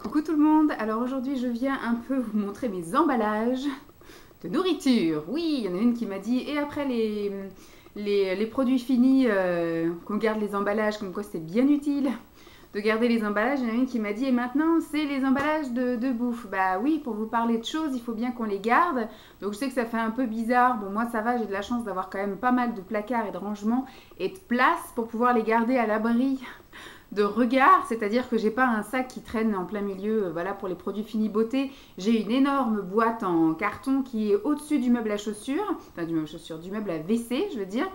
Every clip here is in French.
Coucou tout le monde, alors aujourd'hui je viens un peu vous montrer mes emballages de nourriture. Oui, il y en a une qui m'a dit, et après les produits finis, qu'on garde les emballages, comme quoi c'est bien utile de garder les emballages. Il y en a une qui m'a dit, et maintenant c'est les emballages de bouffe. Bah oui, pour vous parler de choses, il faut bien qu'on les garde. Donc je sais que ça fait un peu bizarre, bon moi ça va, j'ai de la chance d'avoir quand même pas mal de placards et de rangements et de place pour pouvoir les garder à l'abri de regard, c'est-à-dire que j'ai pas un sac qui traîne en plein milieu, voilà, pour les produits finis beauté. J'ai une énorme boîte en carton qui est au-dessus du meuble à chaussures, enfin du meuble à chaussures, du meuble à WC, je veux dire.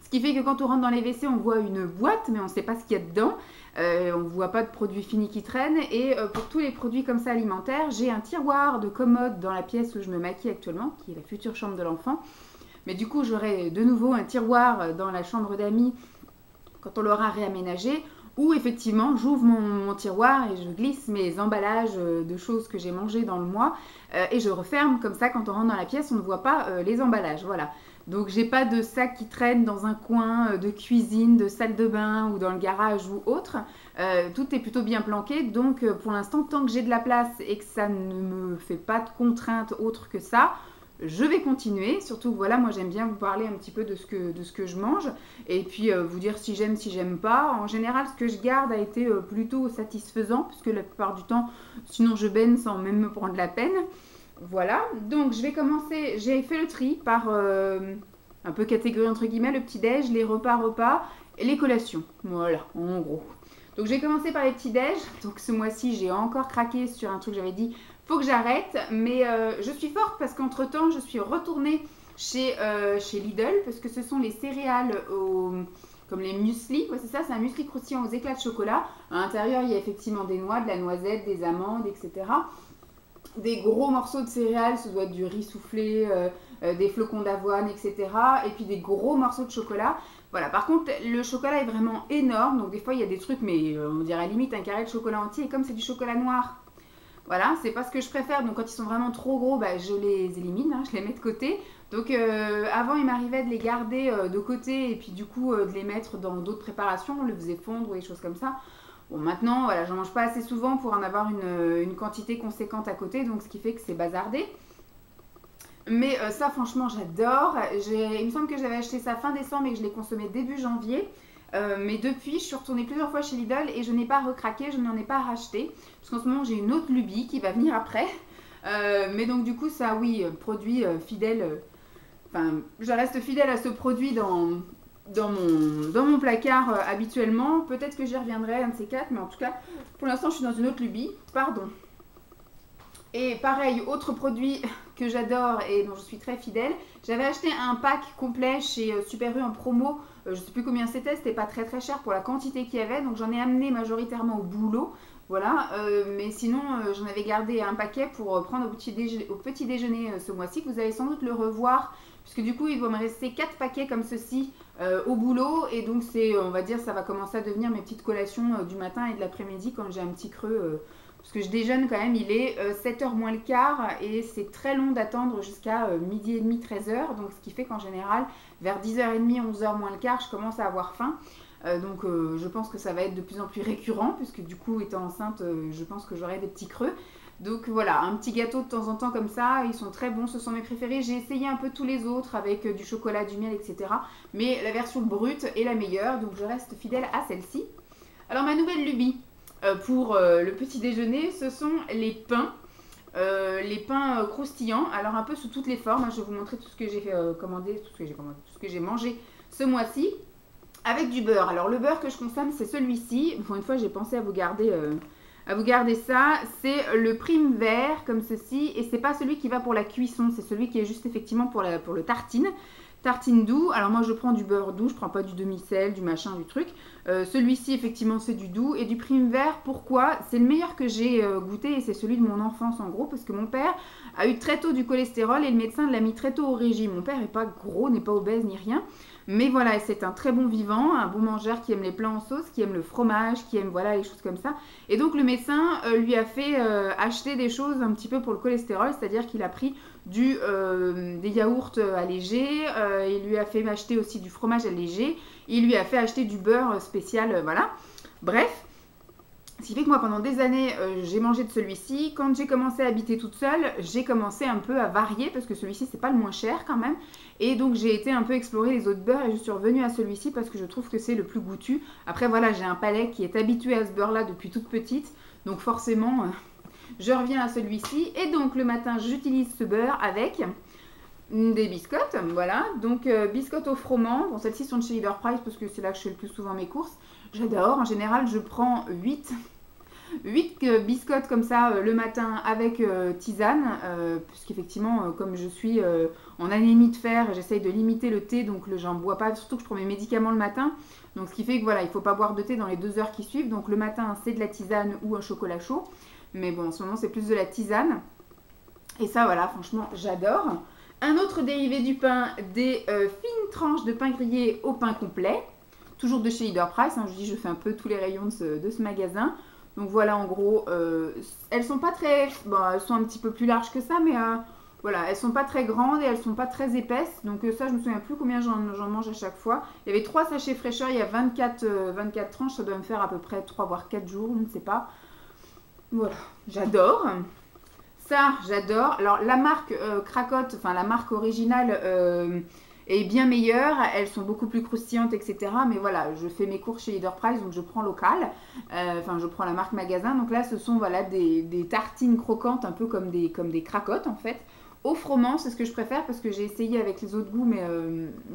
Ce qui fait que quand on rentre dans les WC, on voit une boîte, mais on ne sait pas ce qu'il y a dedans. On ne voit pas de produits finis qui traînent. Et pour tous les produits comme ça alimentaires, j'ai un tiroir de commode dans la pièce où je me maquille actuellement, qui est la future chambre de l'enfant. Mais du coup, j'aurai de nouveau un tiroir dans la chambre d'amis quand on l'aura réaménagé, où effectivement j'ouvre mon tiroir et je glisse mes emballages de choses que j'ai mangées dans le mois et je referme comme ça. Quand on rentre dans la pièce, on ne voit pas les emballages, voilà. Donc j'ai pas de sac qui traîne dans un coin de cuisine, de salle de bain ou dans le garage ou autre. Tout est plutôt bien planqué, donc pour l'instant, tant que j'ai de la place et que ça ne me fait pas de contraintes autres que ça, je vais continuer. Surtout, voilà, moi j'aime bien vous parler un petit peu de ce que je mange et puis vous dire si j'aime pas. En général, ce que je garde a été plutôt satisfaisant, puisque la plupart du temps, sinon je baigne sans même me prendre la peine. Voilà, donc je vais commencer. J'ai fait le tri par un peu catégorie entre guillemets, le petit-déj, les repas et les collations. Voilà, en gros. Donc j'ai commencé par les petits-déj. Donc ce mois-ci, j'ai encore craqué sur un truc que j'avais dit, faut que j'arrête. Mais je suis forte parce qu'entre-temps, je suis retournée chez Lidl, parce que ce sont les céréales comme les muesli. Ouais, c'est ça, c'est un muesli croustillant aux éclats de chocolat. À l'intérieur, il y a effectivement des noix, de la noisette, des amandes, etc. Des gros morceaux de céréales, ça doit être du riz soufflé, des flocons d'avoine, etc. Et puis des gros morceaux de chocolat. Voilà, par contre, le chocolat est vraiment énorme. Donc des fois, il y a des trucs, mais on dirait à la limite un carré de chocolat entier. Et comme c'est du chocolat noir, voilà, c'est pas ce que je préfère. Donc quand ils sont vraiment trop gros, bah, je les élimine, hein, je les mets de côté. Donc avant, il m'arrivait de les garder de côté et puis du coup de les mettre dans d'autres préparations. On le faisait fondre ou des choses comme ça. Bon, maintenant, voilà, j'en mange pas assez souvent pour en avoir une quantité conséquente à côté, donc ce qui fait que c'est bazardé. Mais ça, franchement, j'adore. Il me semble que j'avais acheté ça fin décembre et que je l'ai consommé début janvier. Mais depuis, je suis retournée plusieurs fois chez Lidl et je n'ai pas recraqué, je n'en ai pas racheté. Parce qu'en ce moment, j'ai une autre lubie qui va venir après. Mais donc, du coup, ça, oui, produit fidèle. Enfin, je reste fidèle à ce produit dans mon placard habituellement. Peut-être que j'y reviendrai, un de ces quatre, mais en tout cas, pour l'instant, je suis dans une autre lubie. Pardon. Et pareil, autre produit que j'adore et dont je suis très fidèle, j'avais acheté un pack complet chez Super U en promo. Je ne sais plus combien c'était pas très très cher pour la quantité qu'il y avait, donc j'en ai amené majoritairement au boulot. Voilà, mais sinon j'en avais gardé un paquet pour prendre au petit déjeuner ce mois-ci, que vous allez sans doute le revoir, puisque du coup il doit me rester 4 paquets comme ceci au boulot, et donc c'est, on va dire, ça va commencer à devenir mes petites collations du matin et de l'après-midi quand j'ai un petit creux. Parce que je déjeune quand même, il est 7h moins le quart et c'est très long d'attendre jusqu'à midi et demi, 13h. Donc ce qui fait qu'en général, vers 10h30, 11h moins le quart, je commence à avoir faim. Donc je pense que ça va être de plus en plus récurrent, puisque du coup, étant enceinte, je pense que j'aurai des petits creux. Donc voilà, un petit gâteau de temps en temps comme ça, ils sont très bons, ce sont mes préférés. J'ai essayé un peu tous les autres avec du chocolat, du miel, etc. Mais la version brute est la meilleure, donc je reste fidèle à celle-ci. Alors ma nouvelle lubie pour le petit déjeuner, ce sont les pains. Les pains croustillants, alors un peu sous toutes les formes. Je vais vous montrer tout ce que j'ai commandé, tout ce que j'ai mangé ce mois-ci. Avec du beurre. Alors le beurre que je consomme, c'est celui-ci. Pour une fois, j'ai pensé à vous garder ça. C'est le prime vert comme ceci. Et c'est pas celui qui va pour la cuisson, c'est celui qui est juste effectivement pour le tartine. Tartine doux. Alors moi je prends du beurre doux, je prends pas du demi-sel, du machin, du truc. Celui-ci effectivement c'est du doux et du prime vert. Pourquoi? C'est le meilleur que j'ai goûté et c'est celui de mon enfance en gros, parce que mon père a eu très tôt du cholestérol et le médecin l'a mis très tôt au régime. Mon père n'est pas gros, n'est pas obèse ni rien. Mais voilà, c'est un très bon vivant, un bon mangeur qui aime les plats en sauce, qui aime le fromage, qui aime voilà les choses comme ça. Et donc le médecin lui a fait acheter des choses un petit peu pour le cholestérol, c'est-à-dire qu'il a pris des yaourts allégés, il lui a fait acheter aussi du fromage allégé, il lui a fait acheter du beurre spécial, voilà. Bref, Ce qui fait que moi, pendant des années, j'ai mangé de celui-ci. Quand j'ai commencé à habiter toute seule, j'ai commencé un peu à varier parce que celui-ci, c'est pas le moins cher quand même. Et donc, j'ai été un peu explorer les autres beurres et je suis revenue à celui-ci parce que je trouve que c'est le plus goûtu. Après, voilà, j'ai un palais qui est habitué à ce beurre-là depuis toute petite. Donc, forcément, je reviens à celui-ci. Et donc, le matin, j'utilise ce beurre avec des biscottes. Voilà, donc biscottes au froment. Bon, celles-ci sont de chez Leader Price parce que c'est là que je fais le plus souvent mes courses. J'adore. En général, je prends 8 biscottes comme ça le matin avec tisane, puisqu'effectivement, comme je suis en anémie de fer, j'essaye de limiter le thé, donc j'en bois pas, surtout que je prends mes médicaments le matin. Donc ce qui fait que voilà, il ne faut pas boire de thé dans les 2 heures qui suivent. Donc le matin, c'est de la tisane ou un chocolat chaud. Mais bon, en ce moment, c'est plus de la tisane. Et ça, voilà, franchement, j'adore. Un autre dérivé du pain, des fines tranches de pain grillé au pain complet. Toujours de chez Leader Price, hein, je dis, je fais un peu tous les rayons de ce magasin. Donc voilà, en gros, elles sont pas très... Bon, elles sont un petit peu plus larges que ça, mais voilà, elles sont pas très grandes et elles sont pas très épaisses. Donc ça, je me souviens plus combien j'en mange à chaque fois. Il y avait 3 sachets fraîcheur, il y a 24 tranches, ça doit me faire à peu près 3 voire 4 jours, je ne sais pas. Voilà, j'adore. Ça, j'adore. Alors, la marque Cracotte, enfin la marque originale est bien meilleure. Elles sont beaucoup plus croustillantes, etc. Mais voilà, je fais mes courses chez Leader Price, donc je prends local. Enfin, je prends la marque magasin. Donc là, ce sont voilà, des tartines croquantes, un peu comme des Cracottes, en fait. Au froment, c'est ce que je préfère parce que j'ai essayé avec les autres goûts, mais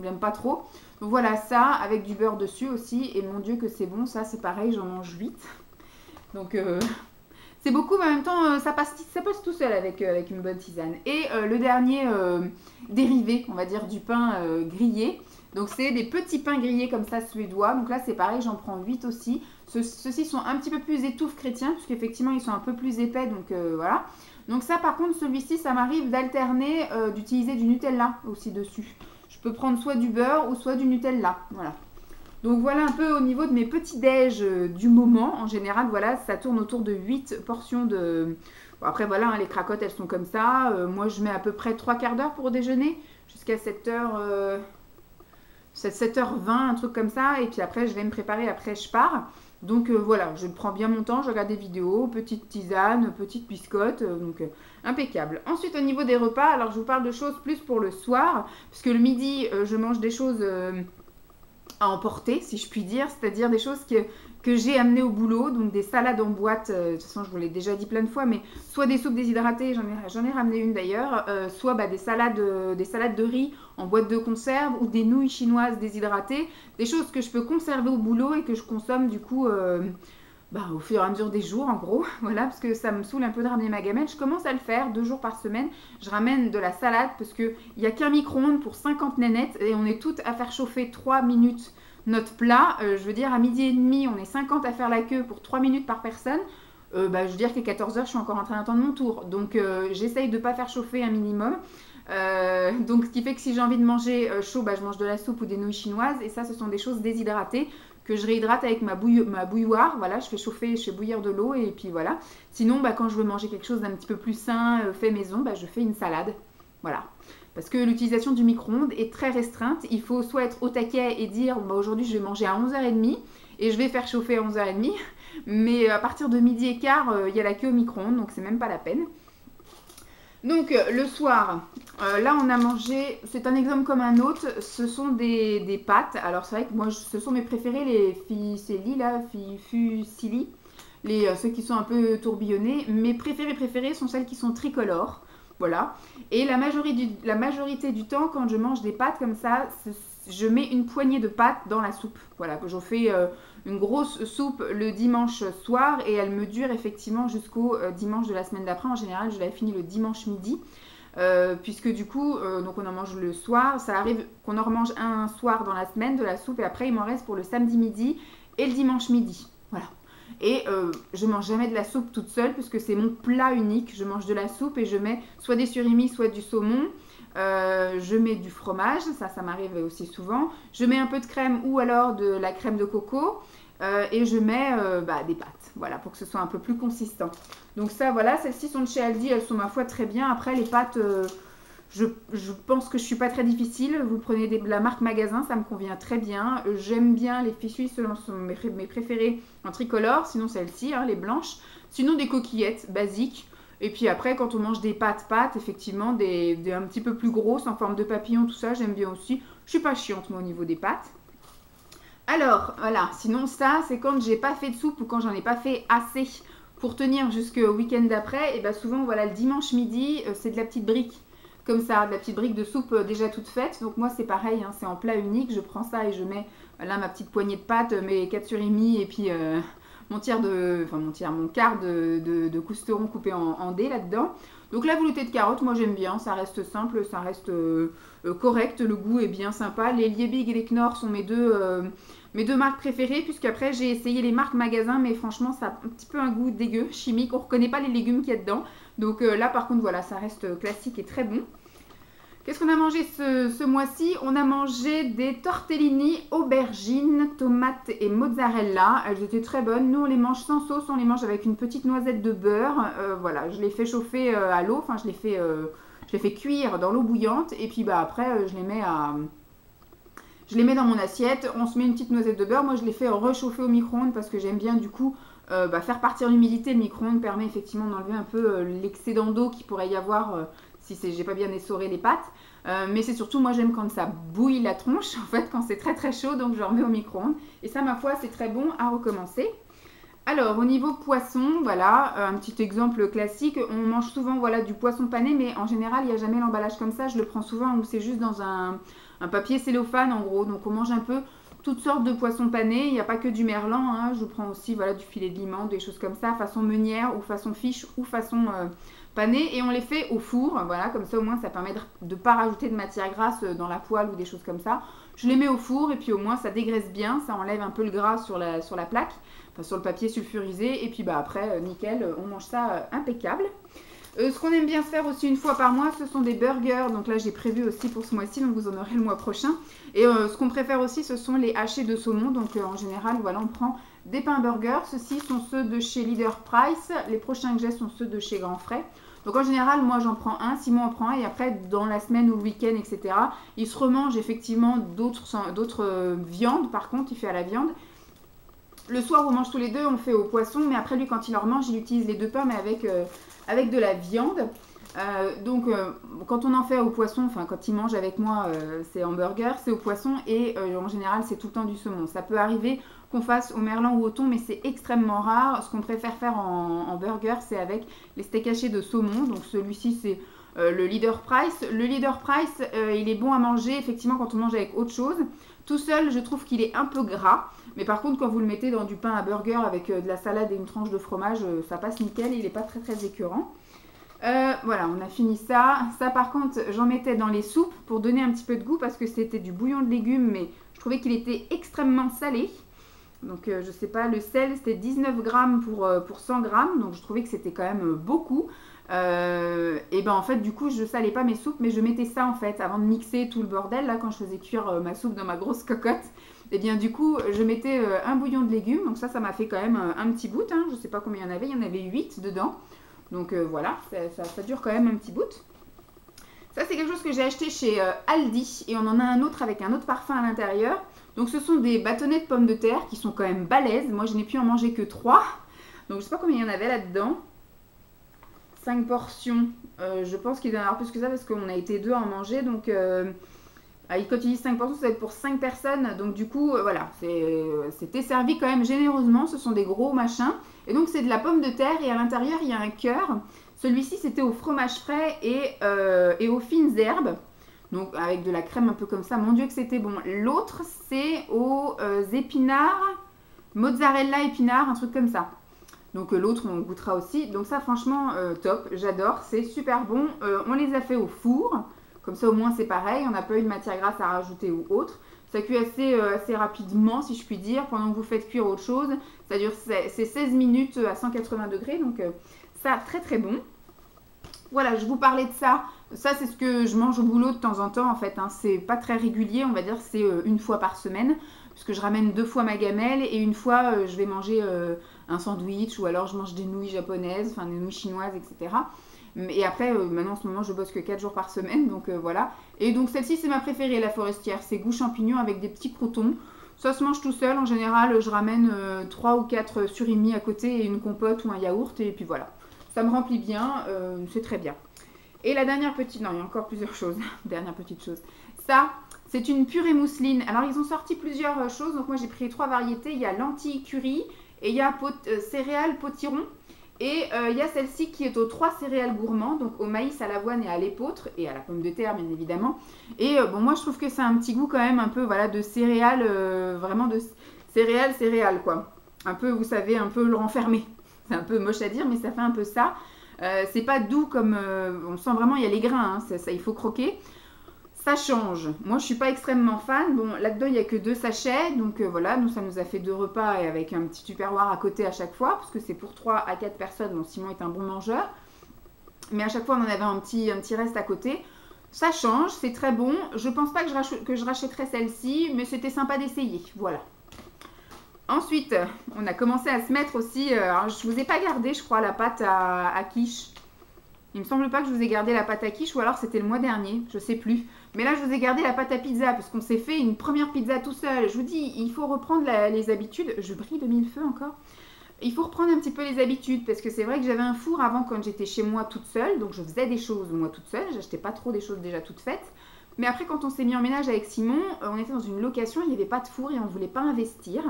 j'aime pas trop. Donc voilà, ça, avec du beurre dessus aussi. Et mon Dieu que c'est bon, ça, c'est pareil, j'en mange 8. Donc... c'est beaucoup, mais en même temps, ça passe tout seul avec une bonne tisane. Et le dernier dérivé, on va dire, du pain grillé. Donc, c'est des petits pains grillés comme ça, suédois. Donc là, c'est pareil, j'en prends 8 aussi. Ceux-ci sont un petit peu plus étouffes chrétiens, puisqu'effectivement, ils sont un peu plus épais. Donc, voilà. Donc ça, par contre, celui-ci, ça m'arrive d'alterner, d'utiliser du Nutella aussi dessus. Je peux prendre soit du beurre ou soit du Nutella. Voilà. Donc voilà un peu au niveau de mes petits déj du moment. En général, voilà, ça tourne autour de 8 portions de... Bon, après, voilà, hein, les cracottes, elles sont comme ça. Moi, je mets à peu près 3/4 d'heure pour déjeuner, jusqu'à 7h, 7h20, un truc comme ça. Et puis après, je vais me préparer, après, je pars. Donc voilà, je prends bien mon temps, je regarde des vidéos, petite tisane, petite biscotte, donc impeccable. Ensuite, au niveau des repas, alors je vous parle de choses plus pour le soir, puisque le midi, je mange des choses... à emporter, si je puis dire, c'est-à-dire des choses que j'ai amenées au boulot, donc des salades en boîte, de toute façon je vous l'ai déjà dit plein de fois, mais soit des soupes déshydratées, j'en ai ramené une d'ailleurs, soit des salades de riz en boîte de conserve ou des nouilles chinoises déshydratées, des choses que je peux conserver au boulot et que je consomme du coup au fur et à mesure des jours en gros, voilà, parce que ça me saoule un peu de ramener ma gamelle. Je commence à le faire 2 jours par semaine, je ramène de la salade parce qu'il n'y a qu'un micro-ondes pour 50 nénettes et on est toutes à faire chauffer 3 minutes notre plat. Je veux dire, à 12h30, on est 50 à faire la queue pour 3 minutes par personne. Je veux dire qu'à 14h, je suis encore en train d'attendre mon tour. Donc, j'essaye de ne pas faire chauffer un minimum. Donc, ce qui fait que si j'ai envie de manger chaud, je mange de la soupe ou des nouilles chinoises. Et ça, ce sont des choses déshydratées que je réhydrate avec ma bouilloire. Voilà, je fais bouillir de l'eau et puis voilà. Sinon, quand je veux manger quelque chose d'un petit peu plus sain, fait maison, je fais une salade. Voilà. Parce que l'utilisation du micro-ondes est très restreinte. Il faut soit être au taquet et dire aujourd'hui je vais manger à 11h30 et je vais faire chauffer à 11h30. Mais à partir de 12h15, il y a la queue au micro-ondes, donc c'est même pas la peine. Donc le soir, là on a mangé, c'est un exemple comme un autre, ce sont des pâtes. Alors c'est vrai que moi ce sont mes préférés, les fusilli là, fusilli, ceux qui sont un peu tourbillonnés. Mes préférés sont celles qui sont tricolores. Voilà. Et la majorité du temps, quand je mange des pâtes comme ça, je mets une poignée de pâtes dans la soupe. Voilà, que je fais une grosse soupe le dimanche soir et elle me dure effectivement jusqu'au dimanche de la semaine d'après. En général, je la finis le dimanche midi. Puisque du coup, donc on en mange le soir. Ça arrive qu'on en remange un soir dans la semaine de la soupe et après il m'en reste pour le samedi midi et le dimanche midi. Voilà. Et je mange jamais de la soupe toute seule puisque c'est mon plat unique. Je mange de la soupe et je mets soit des surimi, soit du saumon. Je mets du fromage, ça m'arrive aussi souvent. Je mets un peu de crème ou alors de la crème de coco. Et je mets des pâtes, voilà, pour que ce soit un peu plus consistant. Donc ça, voilà, celles-ci sont de chez Aldi, elles sont ma foi très bien. Après, les pâtes, Je pense que je suis pas très difficile. Vous prenez de la marque Magasin, ça me convient très bien. J'aime bien les fichuilles, selon mes préférés en tricolore, sinon celle-ci, hein, les blanches. Sinon des coquillettes basiques. Et puis après, quand on mange des pâtes, effectivement, des un petit peu plus grosses en forme de papillon, tout ça, j'aime bien aussi. Je suis pas chiante moi au niveau des pâtes. Alors, voilà, sinon ça, c'est quand j'ai pas fait de soupe ou quand j'en ai pas fait assez pour tenir jusqu'au week-end d'après. Et bien souvent, voilà, le dimanche midi, c'est de la petite brique comme ça, de la petite brique de soupe déjà toute faite. Donc moi, c'est pareil, hein, c'est en plat unique. Je prends ça et je mets là ma petite poignée de pâtes, mes 4 surimi et puis mon quart de cousteron coupé en dés là-dedans. Donc la veloutée de carottes, moi j'aime bien, ça reste simple, ça reste correct, le goût est bien sympa. Les Liebig et les Knorr sont mes deux marques préférées, puisqu'après j'ai essayé les marques Magasin, mais franchement ça a un petit peu un goût dégueu, chimique, on ne reconnaît pas les légumes qu'il y a dedans. Donc là par contre voilà, ça reste classique et très bon. Qu'est-ce qu'on a mangé ce mois-ci? On a mangé des tortellini, aubergines, tomates et mozzarella. Elles étaient très bonnes. Nous, on les mange sans sauce, on les mange avec une petite noisette de beurre. Voilà, je les fais chauffer à l'eau. Enfin, je les fais cuire dans l'eau bouillante. Et puis bah, après, je les mets dans mon assiette. On se met une petite noisette de beurre. Moi, je les fais réchauffer au micro-ondes parce que j'aime bien du coup faire partir l'humidité. Le micro-ondes permet effectivement d'enlever un peu l'excédent d'eau qu'il pourrait y avoir si j'ai pas bien essoré les pâtes. Mais c'est surtout, moi j'aime quand ça bouille la tronche, en fait, quand c'est très très chaud, donc je remets au micro-ondes. Et ça, ma foi, c'est très bon à recommencer. Alors, au niveau poisson, voilà, un petit exemple classique. On mange souvent voilà, du poisson pané, mais en général, il n'y a jamais l'emballage comme ça. Je le prends souvent où c'est juste dans un papier cellophane, en gros. Donc, on mange un peu toutes sortes de poissons panés. Il n'y a pas que du merlan. Hein. Je prends aussi voilà, du filet de limon, des choses comme ça, façon meunière ou façon fiche ou façon pané. Et on les fait au four. Voilà, comme ça, au moins, ça permet de ne pas rajouter de matière grasse dans la poêle ou des choses comme ça. Je les mets au four et puis au moins, ça dégraisse bien. Ça enlève un peu le gras sur la plaque. Enfin, sur le papier sulfurisé, et puis bah après, nickel, on mange ça impeccable. Ce qu'on aime bien se faire aussi une fois par mois, ce sont des burgers. Donc là, j'ai prévu aussi pour ce mois-ci, donc vous en aurez le mois prochain. Et ce qu'on préfère aussi, ce sont les hachés de saumon. Donc en général, voilà, on prend des pains burgers. Ceux-ci sont ceux de chez Leader Price. Les prochains que j'ai sont ceux de chez Grand Frais. Donc en général, moi j'en prends un, Simon en prend un, et après dans la semaine ou le week-end, etc., il se remange effectivement d'autres viandes. Par contre, il fait à la viande. Le soir, on mange tous les deux, on le fait au poisson, mais après, lui, quand il en remange, il utilise les deux pains, mais avec de la viande. Donc, quand on en fait au poisson, enfin, quand il mange avec moi, c'est hamburger, c'est au poisson, et en général, c'est tout le temps du saumon. Ça peut arriver qu'on fasse au merlan ou au thon, mais c'est extrêmement rare. Ce qu'on préfère faire en burger, c'est avec les steaks hachés de saumon. Donc, celui-ci, c'est le Leader Price. Le Leader Price, il est bon à manger, effectivement, quand on mange avec autre chose. Tout seul, je trouve qu'il est un peu gras. Mais par contre, quand vous le mettez dans du pain à burger avec de la salade et une tranche de fromage, ça passe nickel. Il n'est pas très très écœurant. Voilà, on a fini ça. Ça, par contre, j'en mettais dans les soupes pour donner un petit peu de goût parce que c'était du bouillon de légumes, mais je trouvais qu'il était extrêmement salé. Donc, je sais pas, le sel, c'était 19 grammes pour 100 grammes. Donc, je trouvais que c'était quand même beaucoup. Et ben en fait du coup je salais pas mes soupes, mais je mettais ça en fait avant de mixer tout le bordel là quand je faisais cuire ma soupe dans ma grosse cocotte. Et bien du coup je mettais un bouillon de légumes, donc ça m'a fait quand même un petit bout, hein. Je sais pas combien il y en avait 8 dedans, donc voilà, ça dure quand même un petit bout. Ça c'est quelque chose que j'ai acheté chez Aldi, et on en a un autre avec un autre parfum à l'intérieur. Donc ce sont des bâtonnets de pommes de terre qui sont quand même balèzes. Moi je n'ai pu en manger que 3, donc je sais pas combien il y en avait là-dedans. 5 portions, je pense qu'il doit y en avoir plus que ça parce qu'on a été 2 à en manger, donc quand il dit 5 portions, ça va être pour 5 personnes, donc du coup, voilà, c'était servi quand même généreusement, ce sont des gros machins, et donc c'est de la pomme de terre, et à l'intérieur il y a un cœur. Celui-ci c'était au fromage frais et aux fines herbes, donc avec de la crème un peu comme ça, mon dieu que c'était bon. L'autre c'est aux épinards, mozzarella épinards, un truc comme ça. Donc l'autre, on goûtera aussi. Donc ça, franchement, top. J'adore. C'est super bon. On les a fait au four. Comme ça, au moins, c'est pareil. On n'a pas eu de matière grasse à rajouter ou autre. Ça cuit assez rapidement, si je puis dire, pendant que vous faites cuire autre chose. Ça dure c'est 16 minutes à 180 degrés. Donc ça, très très bon. Voilà, je vous parlais de ça. Ça, c'est ce que je mange au boulot de temps en temps, en fait. Hein. C'est pas très régulier, on va dire. C'est une fois par semaine. puisque je ramène 2 fois ma gamelle et une fois je vais manger un sandwich ou alors je mange des nouilles japonaises, enfin des nouilles chinoises, etc. Et après, maintenant en ce moment, je bosse que 4 jours par semaine, donc voilà. Et donc celle-ci, c'est ma préférée, la forestière. C'est goût champignon avec des petits croutons. Ça se mange tout seul. En général, je ramène 3 ou 4 surimi à côté et une compote ou un yaourt. Et puis voilà. Ça me remplit bien. C'est très bien. Et la dernière petite... Non, il y a encore plusieurs choses. Dernière petite chose. Ça, c'est une purée mousseline. Alors, ils ont sorti plusieurs choses. Donc moi, j'ai pris 3 variétés. Il y a lentilles curry et il y a céréales potiron. Et il y a celle-ci qui est aux 3 céréales gourmands, donc au maïs, à l'avoine et à l'épeautre, et à la pomme de terre bien évidemment. Et bon, moi je trouve que c'est un petit goût quand même un peu voilà, de céréales, vraiment de céréales quoi. Un peu, vous savez, un peu le renfermé. C'est un peu moche à dire, mais ça fait un peu ça. C'est pas doux comme... on sent vraiment, il y a les grains, hein, ça, il faut croquer. Ça change. Moi, je suis pas extrêmement fan. Bon, là-dedans, il n'y a que 2 sachets. Donc voilà, nous, ça nous a fait 2 repas et avec un petit tupperware à côté à chaque fois. Parce que c'est pour 3 à 4 personnes. Bon, Simon est un bon mangeur. Mais à chaque fois, on en avait un petit reste à côté. Ça change, c'est très bon. Je pense pas que je rachèterais celle-ci. Mais c'était sympa d'essayer. Voilà. Ensuite, on a commencé à se mettre aussi... alors, je vous ai pas gardé, je crois, la pâte à quiche. Il me semble pas que je vous ai gardé la pâte à quiche ou alors c'était le mois dernier, je sais plus. Mais là, je vous ai gardé la pâte à pizza parce qu'on s'est fait une première pizza tout seul. Je vous dis, il faut reprendre les habitudes. Je brille de 1000 feux encore. Il faut reprendre un petit peu les habitudes parce que c'est vrai que j'avais un four avant quand j'étais chez moi toute seule. Donc, je faisais des choses moi toute seule. J'achetais pas trop des choses déjà toutes faites. Mais après, quand on s'est mis en ménage avec Simon, on était dans une location, il n'y avait pas de four et on ne voulait pas investir.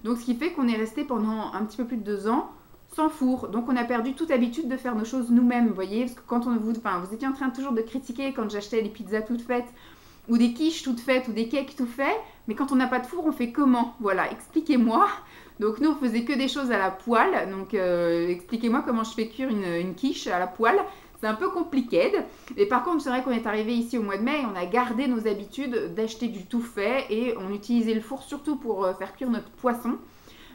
Donc, ce qui fait qu'on est resté pendant un petit peu plus de 2 ans sans four. Donc on a perdu toute habitude de faire nos choses nous-mêmes, vous voyez, parce que quand vous étiez en train toujours de critiquer quand j'achetais les pizzas toutes faites, ou des quiches toutes faites, ou des cakes tout faits, mais quand on n'a pas de four, on fait comment? Voilà, expliquez-moi. Donc nous, on faisait que des choses à la poêle, donc expliquez-moi comment je fais cuire une quiche à la poêle. C'est un peu compliqué. Et par contre, c'est vrai qu'on est arrivé ici au mois de mai et on a gardé nos habitudes d'acheter du tout fait et on utilisait le four surtout pour faire cuire notre poisson.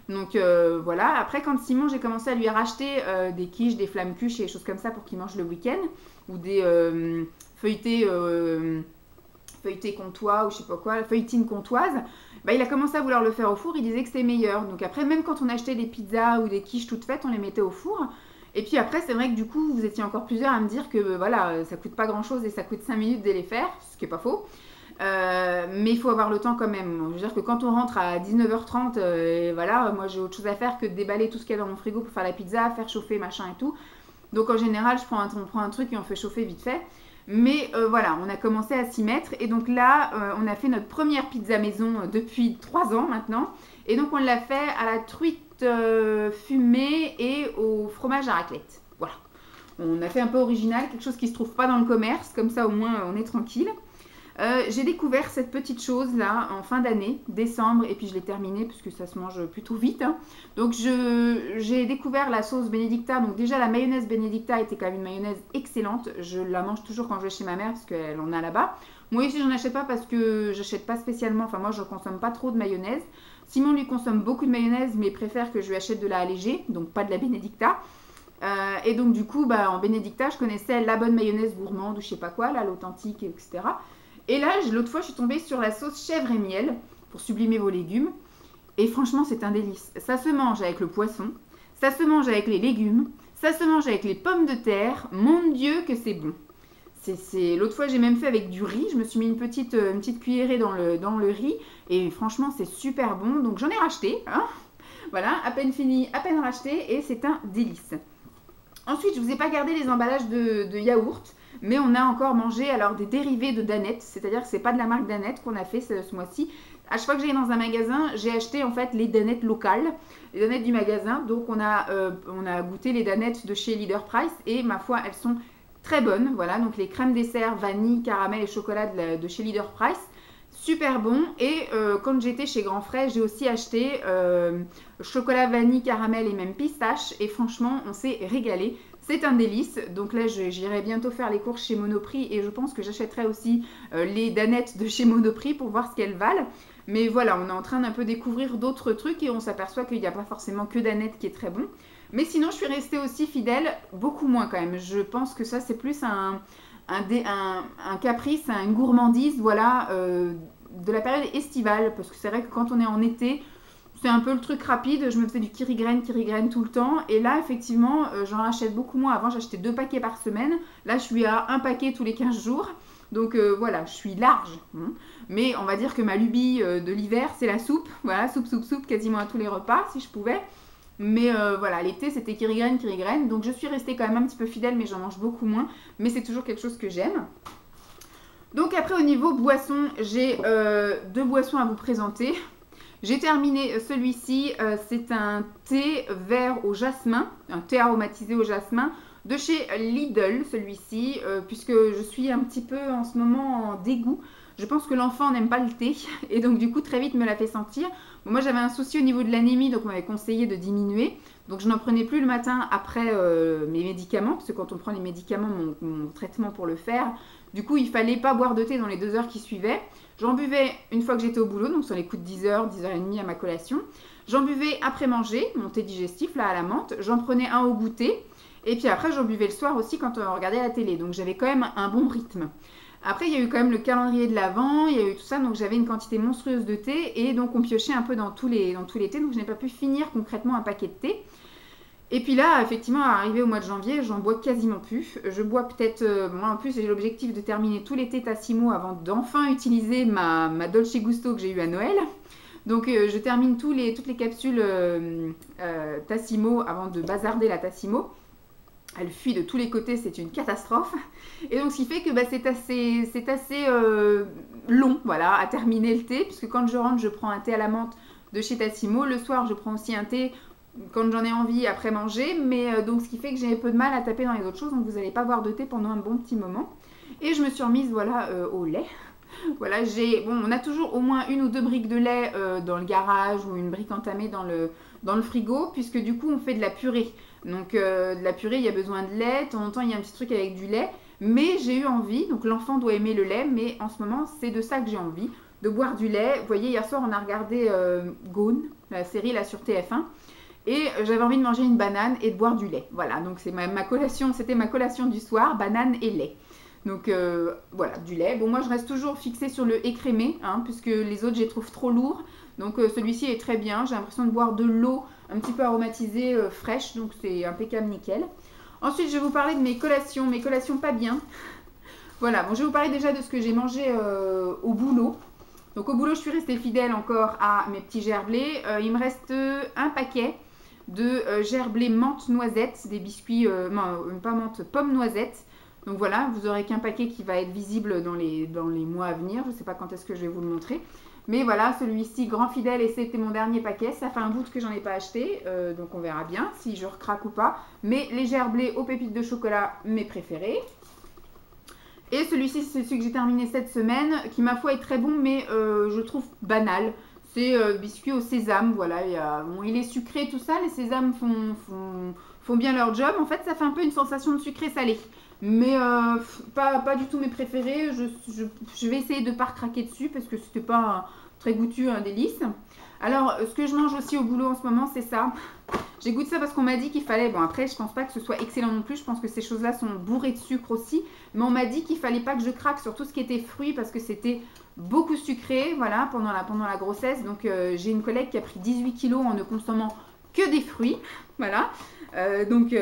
Donc voilà, après quand Simon, j'ai commencé à lui racheter des quiches, des flammes cuches et des choses comme ça pour qu'il mange le week-end, ou des feuilletés comtois, ou je sais pas quoi, feuilletines comtoises, bah, il a commencé à vouloir le faire au four, il disait que c'était meilleur. Donc après, même quand on achetait des pizzas ou des quiches toutes faites, on les mettait au four. Et puis après, c'est vrai que du coup, vous étiez encore plusieurs à me dire que voilà, ça coûte pas grand-chose et ça coûte 5 minutes de les faire, ce qui est pas faux. Mais il faut avoir le temps quand même. Je veux dire que quand on rentre à 19h30, et voilà, moi j'ai autre chose à faire que de déballer tout ce qu'il y a dans mon frigo pour faire la pizza, faire chauffer, machin et tout. Donc en général, on prend un truc et on fait chauffer vite fait. Mais voilà, on a commencé à s'y mettre. Et donc là, on a fait notre première pizza maison depuis 3 ans maintenant. Et donc on l'a fait à la truite fumée et au fromage à raclette. Voilà. On a fait un peu original, quelque chose qui ne se trouve pas dans le commerce. Comme ça, au moins, on est tranquille. J'ai découvert cette petite chose là en fin d'année, décembre, et puis je l'ai terminée parce que ça se mange plutôt vite. Hein. Donc j'ai découvert la sauce Benedicta. Donc déjà la mayonnaise Benedicta était quand même une mayonnaise excellente. Je la mange toujours quand je vais chez ma mère parce qu'elle en a là-bas. Moi ici j'en achète pas parce que j'achète pas spécialement. Enfin moi je consomme pas trop de mayonnaise. Simon lui consomme beaucoup de mayonnaise mais préfère que je lui achète de la allégée, donc pas de la Benedicta. Et donc du coup en Benedicta je connaissais la bonne mayonnaise gourmande ou je sais pas quoi, là l'authentique, etc. Et là, l'autre fois, je suis tombée sur la sauce chèvre et miel pour sublimer vos légumes. Et franchement, c'est un délice. Ça se mange avec le poisson, ça se mange avec les légumes, ça se mange avec les pommes de terre. Mon Dieu, que c'est bon. L'autre fois, j'ai même fait avec du riz. Je me suis mis une petite cuillerée dans le riz. Et franchement, c'est super bon. Donc, j'en ai racheté. Hein, voilà, à peine fini, à peine racheté. Et c'est un délice. Ensuite, je ne vous ai pas gardé les emballages de yaourt. Mais on a encore mangé alors des dérivés de Danette, c'est-à-dire que c'est pas de la marque Danette qu'on a fait ce mois-ci. À chaque fois que j'allais dans un magasin, j'ai acheté en fait les Danettes locales, les Danettes du magasin. Donc on a goûté les Danettes de chez Leader Price et ma foi elles sont très bonnes. Voilà, donc les crèmes dessert vanille, caramel et chocolat de chez Leader Price. Super bon. Et quand j'étais chez Grand Frais, j'ai aussi acheté chocolat vanille, caramel et même pistache. Et franchement, on s'est régalé. C'est un délice. Donc là, j'irai bientôt faire les courses chez Monoprix. Et je pense que j'achèterai aussi les danettes de chez Monoprix pour voir ce qu'elles valent. Mais voilà, on est en train d'un peu découvrir d'autres trucs. Et on s'aperçoit qu'il n'y a pas forcément que danette qui est très bon. Mais sinon, je suis restée aussi fidèle. Beaucoup moins quand même. Je pense que ça, c'est plus un caprice, une gourmandise, voilà, de la période estivale, parce que c'est vrai que quand on est en été, c'est un peu le truc rapide. Je me faisais du kirigraine tout le temps. Et là, effectivement, j'en achète beaucoup moins. Avant, j'achetais 2 paquets par semaine. Là, je suis à 1 paquet tous les 15 jours. Donc voilà, je suis large. Mais on va dire que ma lubie de l'hiver, c'est la soupe. Voilà, soupe, quasiment à tous les repas, si je pouvais. Mais voilà, l'été, c'était kirigraine. Donc je suis restée quand même un petit peu fidèle, mais j'en mange beaucoup moins. Mais c'est toujours quelque chose que j'aime. Donc après, au niveau boisson, j'ai 2 boissons à vous présenter. J'ai terminé celui-ci, c'est un thé vert au jasmin, un thé aromatisé au jasmin de chez Lidl, celui-ci, puisque je suis un petit peu en ce moment en dégoût. Je pense que l'enfant n'aime pas le thé et donc du coup très vite me l'a fait sentir. Bon, moi j'avais un souci au niveau de l'anémie, donc on m'avait conseillé de diminuer. Donc je n'en prenais plus le matin après mes médicaments, parce que quand on prend les médicaments, mon traitement pour le faire, du coup il fallait pas boire de thé dans les 2 heures qui suivaient. J'en buvais une fois que j'étais au boulot, donc sur les coups de 10h, 10h30 à ma collation. J'en buvais après manger, mon thé digestif là à la menthe. J'en prenais un au goûter. Et puis après, j'en buvais le soir aussi quand on regardait la télé. Donc j'avais quand même un bon rythme. Après, il y a eu quand même le calendrier de l'Avent, il y a eu tout ça. Donc j'avais une quantité monstrueuse de thé. Et donc on piochait un peu dans tous les thés. Donc je n'ai pas pu finir concrètement un paquet de thé. Et puis là, effectivement, arrivé au mois de janvier, j'en bois quasiment plus. Je bois peut-être, moi en plus j'ai l'objectif de terminer tous les thés Tassimo avant d'enfin utiliser ma Dolce Gusto que j'ai eu à Noël. Donc je termine toutes les capsules Tassimo avant de bazarder la Tassimo. Elle fuit de tous les côtés, c'est une catastrophe. Et donc ce qui fait que c'est assez long, voilà, à terminer le thé. Puisque quand je rentre, je prends un thé à la menthe de chez Tassimo. Le soir, je prends aussi un thé quand j'en ai envie après manger, mais donc ce qui fait que j'ai un peu de mal à taper dans les autres choses, donc vous n'allez pas boire de thé pendant un bon petit moment. Et je me suis remise voilà au lait. Voilà, on a toujours au moins 1 ou 2 briques de lait dans le garage ou une brique entamée dans le frigo, puisque du coup on fait de la purée. Donc de la purée, il y a besoin de lait, de temps en temps il y a un petit truc avec du lait, mais j'ai eu envie, donc l'enfant doit aimer le lait, mais en ce moment c'est de ça que j'ai envie, de boire du lait. Vous voyez, hier soir on a regardé Gone, la série là sur TF1. Et j'avais envie de manger une banane et de boire du lait. Voilà, donc c'est ma collation, c'était ma collation du soir, banane et lait. Donc voilà, du lait. Bon, moi je reste toujours fixée sur le écrémé, puisque les autres je les trouve trop lourds. Donc celui-ci est très bien. J'ai l'impression de boire de l'eau un petit peu aromatisée, fraîche. Donc c'est impeccable, nickel. Ensuite, je vais vous parler de mes collations pas bien. Voilà, bon, je vais vous parler déjà de ce que j'ai mangé au boulot. Donc au boulot, je suis restée fidèle encore à mes petits gerblés. Il me reste un paquet de gerblés menthe noisette, des biscuits, pas menthe, pomme noisette. Donc voilà, vous aurez qu'un paquet qui va être visible dans les mois à venir. Je ne sais pas quand est-ce que je vais vous le montrer. Mais voilà, celui-ci, grand fidèle, et c'était mon dernier paquet. Ça fait un bout que j'en ai pas acheté, donc on verra bien si je recraque ou pas. Mais les gerblés aux pépites de chocolat, mes préférés. Et celui-ci, c'est celui que j'ai terminé cette semaine, qui ma foi est très bon, mais je trouve banal. C'est biscuit au sésame, voilà. Bon, il est sucré, tout ça. Les sésames font bien leur job. En fait, ça fait un peu une sensation de sucré-salé. Mais pas du tout mes préférés. Je vais essayer de ne pas recraquer dessus parce que c'était pas très goûtu, un délice. Alors, ce que je mange aussi au boulot en ce moment, c'est ça. J'ai goûté ça parce qu'on m'a dit qu'il fallait... Bon, après, je pense pas que ce soit excellent non plus. Je pense que ces choses-là sont bourrées de sucre aussi. Mais on m'a dit qu'il fallait pas que je craque sur tout ce qui était fruits parce que c'était beaucoup sucré, voilà, pendant la grossesse. Donc, j'ai une collègue qui a pris 18 kilos en ne consommant que des fruits. Voilà. Donc,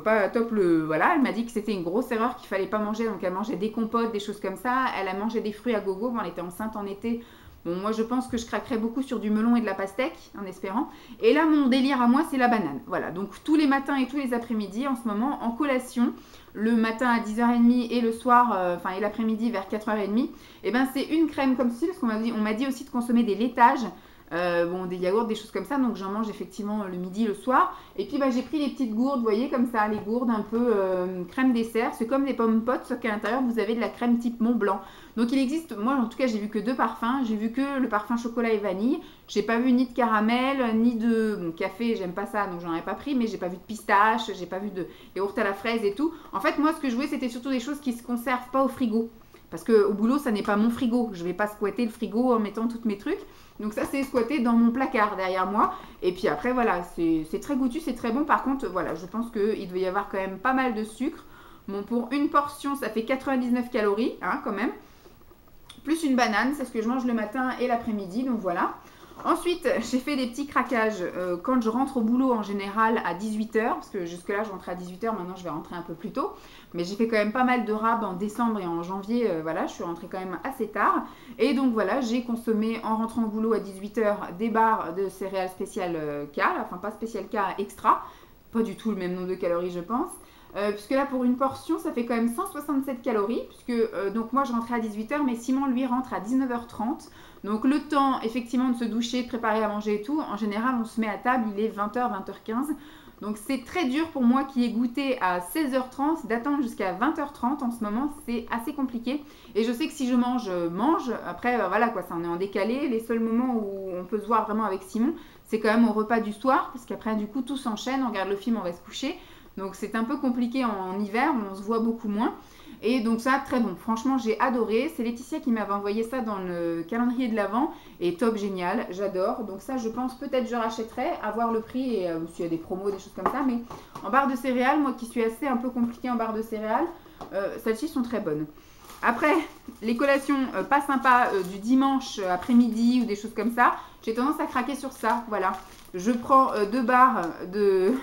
pas top Voilà, elle m'a dit que c'était une grosse erreur, qu'il fallait pas manger. Donc, elle mangeait des compotes, des choses comme ça. Elle a mangé des fruits à gogo. Bon, elle était enceinte en été. Bon, moi, je pense que je craquerais beaucoup sur du melon et de la pastèque, en espérant. Et là, mon délire à moi, c'est la banane. Voilà, donc tous les matins et tous les après-midi, en ce moment, en collation, le matin à 10h30 et le soir, et l'après-midi vers 4h30, et ben c'est une crème comme ceci, parce qu'on m'a dit aussi de consommer des laitages, des yaourts, des choses comme ça, donc j'en mange effectivement le midi, le soir. Et puis j'ai pris les petites gourdes, vous voyez, comme ça, les gourdes un peu crème dessert, c'est comme des pommes potes, sauf qu'à l'intérieur vous avez de la crème type Mont Blanc. Donc il existe, moi en tout cas j'ai vu que 2 parfums, j'ai vu que le parfum chocolat et vanille, j'ai pas vu ni de caramel, ni de café, j'aime pas ça donc j'en ai pas pris, mais j'ai pas vu de pistache, j'ai pas vu de yaourt à la fraise et tout. En fait moi ce que je voulais c'était surtout des choses qui se conservent pas au frigo. Parce qu'au boulot, ça n'est pas mon frigo. Je ne vais pas squatter le frigo en mettant tous mes trucs. Donc ça, c'est squatté dans mon placard derrière moi. Et puis après, voilà, c'est très goûtu, c'est très bon. Par contre, voilà, je pense qu'il devait y avoir quand même pas mal de sucre. Bon, pour une portion, ça fait 99 calories, quand même. plus une banane, c'est ce que je mange le matin et l'après-midi, donc voilà. Ensuite, j'ai fait des petits craquages quand je rentre au boulot en général à 18 h, parce que jusque là je rentrais à 18 h, maintenant je vais rentrer un peu plus tôt. Mais j'ai fait quand même pas mal de rab en décembre et en janvier, voilà, je suis rentrée quand même assez tard. Et donc voilà, j'ai consommé en rentrant au boulot à 18 h des barres de céréales spéciales K, enfin pas spéciales K, extra. Pas du tout le même nombre de calories je pense. Puisque là pour une portion ça fait quand même 167 calories, puisque donc moi je rentrais à 18 h, mais Simon lui rentre à 19 h 30. Donc le temps effectivement de se doucher, de préparer à manger et tout, en général on se met à table, il est 20 h, 20 h 15. Donc c'est très dur pour moi qui ai goûté à 16 h 30 d'attendre jusqu'à 20 h 30 en ce moment, c'est assez compliqué. Et je sais que si je mange, après voilà quoi, ça on est en décalé. Les seuls moments où on peut se voir vraiment avec Simon, c'est quand même au repas du soir, parce qu'après du coup tout s'enchaîne, on regarde le film, on va se coucher. Donc c'est un peu compliqué en hiver, on se voit beaucoup moins. Et donc ça, très bon. Franchement, j'ai adoré. C'est Laetitia qui m'avait envoyé ça dans le calendrier de l'Avent. Et top, génial, j'adore. Donc ça, je pense peut-être je rachèterai, à voir le prix et s'il y a des promos, des choses comme ça. Mais en barre de céréales, moi qui suis assez un peu compliquée en barre de céréales, celles-ci sont très bonnes. Après, les collations pas sympas du dimanche après-midi ou des choses comme ça, j'ai tendance à craquer sur ça. Voilà. Je prends 2 barres de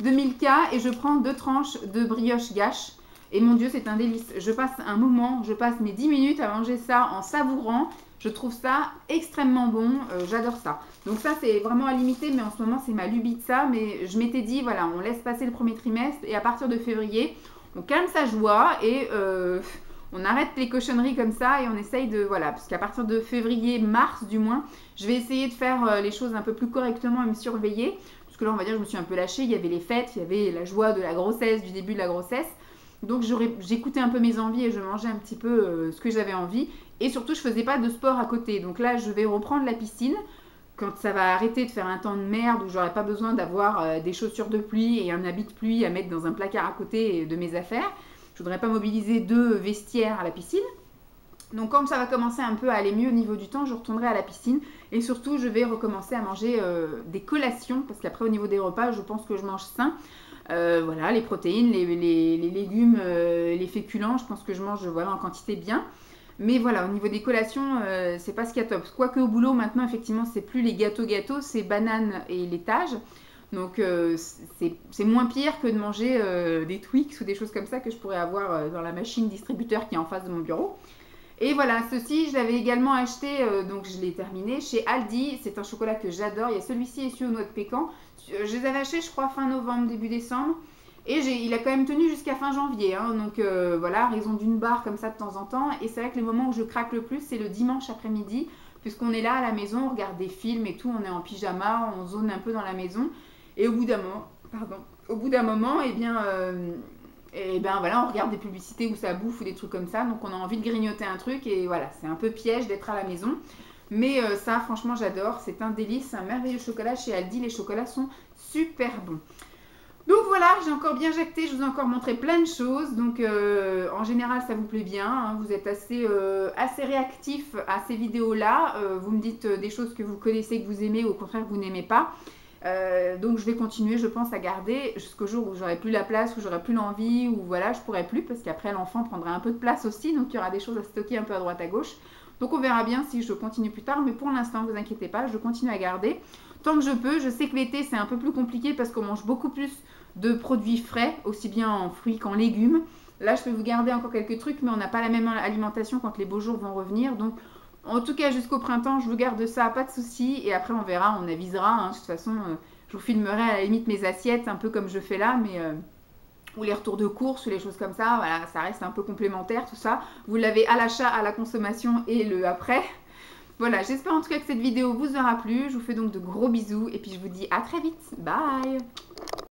Milka et je prends 2 tranches de brioche gâche. Et mon Dieu, c'est un délice. Je passe un moment, je passe mes 10 minutes à manger ça en savourant. Je trouve ça extrêmement bon. J'adore ça. Donc ça, c'est vraiment à limiter, mais en ce moment, c'est ma lubie de ça. Mais je m'étais dit, voilà, on laisse passer le premier trimestre et à partir de février, on calme sa joie et on arrête les cochonneries comme ça et on essaye de, voilà, parce qu'à partir de février, mars du moins, je vais essayer de faire les choses un peu plus correctement et me surveiller. Parce que là, on va dire, je me suis un peu lâchée. Il y avait les fêtes, il y avait la joie de la grossesse, du début de la grossesse. Donc j'écoutais un peu mes envies et je mangeais un petit peu ce que j'avais envie. Et surtout, je faisais pas de sport à côté. Donc là, je vais reprendre la piscine. Quand ça va arrêter de faire un temps de merde où j'aurai pas besoin d'avoir des chaussures de pluie et un habit de pluie à mettre dans un placard à côté de mes affaires. Je voudrais pas mobiliser 2 vestiaires à la piscine. Donc quand ça va commencer un peu à aller mieux au niveau du temps, je retournerai à la piscine. Et surtout, je vais recommencer à manger des collations. Parce qu'après, au niveau des repas, je pense que je mange sain. Voilà, les protéines, les légumes, les féculents, je pense que je mange voilà, en quantité bien. Mais voilà, au niveau des collations, c'est pas ce qu'il y a top. Quoique au boulot, maintenant, effectivement, c'est plus les gâteaux, c'est bananes et laitage. Donc c'est moins pire que de manger des Twix ou des choses comme ça que je pourrais avoir dans la machine distributeur qui est en face de mon bureau. Et voilà, ceci, je l'avais également acheté, donc je l'ai terminé chez Aldi. C'est un chocolat que j'adore. Il y a celui-ci et celui aux noix de pécan. Je les avais achetés, je crois, fin novembre, début décembre. Et il a quand même tenu jusqu'à fin janvier. Hein, donc voilà, raison d'une barre comme ça de temps en temps. Et c'est vrai que les moments où je craque le plus, c'est le dimanche après-midi. Puisqu'on est là à la maison, on regarde des films et tout. On est en pyjama, on zone un peu dans la maison. Et au bout d'un moment, et bien voilà, on regarde des publicités où ça bouffe ou des trucs comme ça, donc on a envie de grignoter un truc et voilà, c'est un peu piège d'être à la maison. Mais ça, franchement, j'adore, c'est un délice, c'est un merveilleux chocolat. Chez Aldi, les chocolats sont super bons. Donc voilà, j'ai encore bien jacté, je vous ai encore montré plein de choses. Donc en général, ça vous plaît bien, hein, vous êtes assez réactif à ces vidéos-là. Vous me dites des choses que vous connaissez, que vous aimez ou au contraire que vous n'aimez pas. Donc je vais continuer, je pense, à garder jusqu'au jour où j'aurai plus la place, où j'aurai plus l'envie, où voilà, je pourrai plus, parce qu'après l'enfant prendra un peu de place aussi, donc il y aura des choses à stocker un peu à droite à gauche. Donc on verra bien si je continue plus tard, mais pour l'instant, ne vous inquiétez pas, je continue à garder tant que je peux. Je sais que l'été c'est un peu plus compliqué parce qu'on mange beaucoup plus de produits frais, aussi bien en fruits qu'en légumes. Là je peux vous garder encore quelques trucs, mais on n'a pas la même alimentation quand les beaux jours vont revenir, donc en tout cas, jusqu'au printemps, je vous garde ça, pas de souci. Et après, on verra, on avisera. Hein. De toute façon, je vous filmerai à la limite mes assiettes, un peu comme je fais là, mais ou les retours de course ou les choses comme ça. Voilà, ça reste un peu complémentaire, tout ça. Vous l'avez à l'achat, à la consommation et le après. Voilà, j'espère en tout cas que cette vidéo vous aura plu. Je vous fais donc de gros bisous et puis je vous dis à très vite. Bye!